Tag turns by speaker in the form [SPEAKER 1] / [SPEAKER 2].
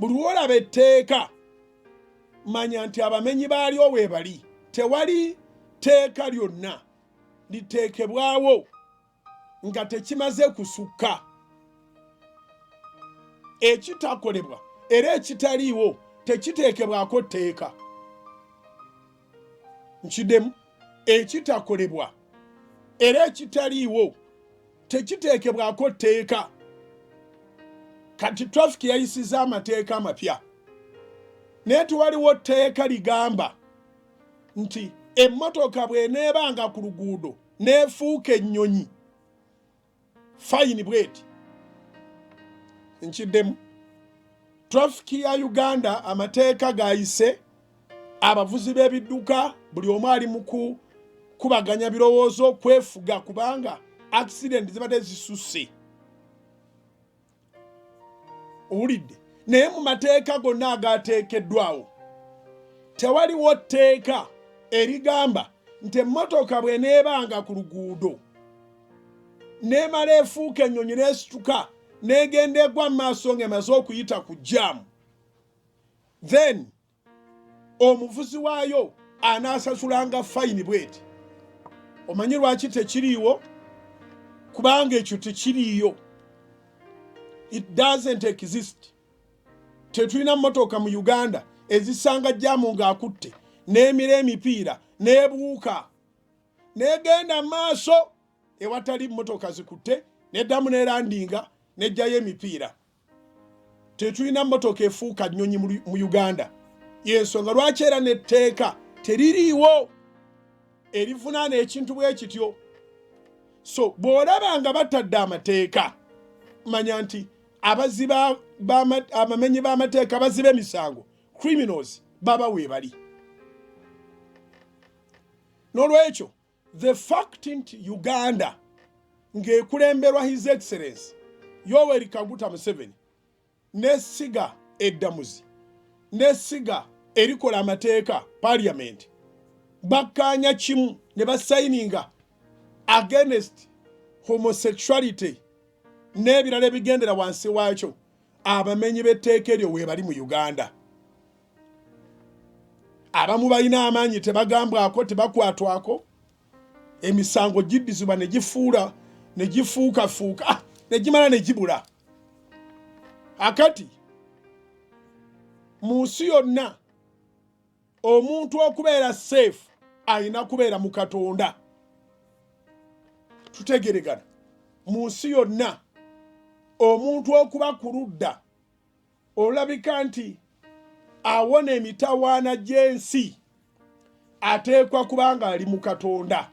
[SPEAKER 1] buli lw'olaba etteeka manya nti abamenyi baalyo we bali. Tewali teeka lyonna liteekebwawo nga tekimaze kusukka. Ekitakolebwa era ekitaliiwo tekiteekebwako tteeka. Nkiddemu, ekitakolebwa era ekitaliiwo tekiteekebwako tteeka. Kati traffic yayisiza amateeka amapya. Naye tewaliwo tteeka ligamba nti emmotoka bw'eneebanga ku luguudo n'efuuka ennyonyi, fayini bweti. Nkiddemu, traffic ya Uganda amateeka gayise, abavuzi b'ebidduka buli omu ali mu kubaganya birowoozo kwefuga kubanga accident zibadde zisusse. Owulidde? Naye mu mateeka gonna agateekeddwawo tewaliwo tteeka erigamba nti emmotoka bw'eneebanga ku luguudo n'emala efuuka ennyonyi n'esituka n'egenda egwa mu maaso ng'emaze okuyita ku jaamu, then omuvuzi waayo anaasasulanga fayini bweti. Omanyi lwaki tekiriiwo? Kubanga ekyo tekiriiyo. It doesn't exist. Tetulina mmotoka mu Uganda ezisanga jaamu ng'akutte n'emira emipiira n'ebuuka n'egenda maaso ewatali mmotoka zikutte n'eddamu n'erandinga n'ejjayo emipiira. Tetulina mmotoka efuuka nnyonyi mu Uganda. Y'ensonga lwaki era n'etteeka teririiwo erivunaana ekintu bwe kityo. So bw'olaba nga batadde amateeka, manya nti abamenyi b'amateeka abaziba emisango, criminals, baba we bali. N'olwekyo the fact nti Uganda ng'ekulemberwa His Excellency Yoweri Kaguta Museveni n'essiga eddamuzi n'essiga erikola amateeka parliament bakkaanya kimu ne basayininga against homosexuality n'ebirala ebigendera wansi waakyo, abamenyi b'etteeka eryo we bali mu Uganda. Abamu balina amaanyi tebagambwako, tebakwatwako, emisango giddizibwa ne gifuukafuuka ne gimala ne gibula. Akati mu nsi yonna omuntu okubeera safe alina kubeera mu Katonda. Tutegeregana, mu nsi yonna omuntu okuba ku ludda olabika nti awona emitawaana gy'ensi ateekwa kubanga ali mu Katonda.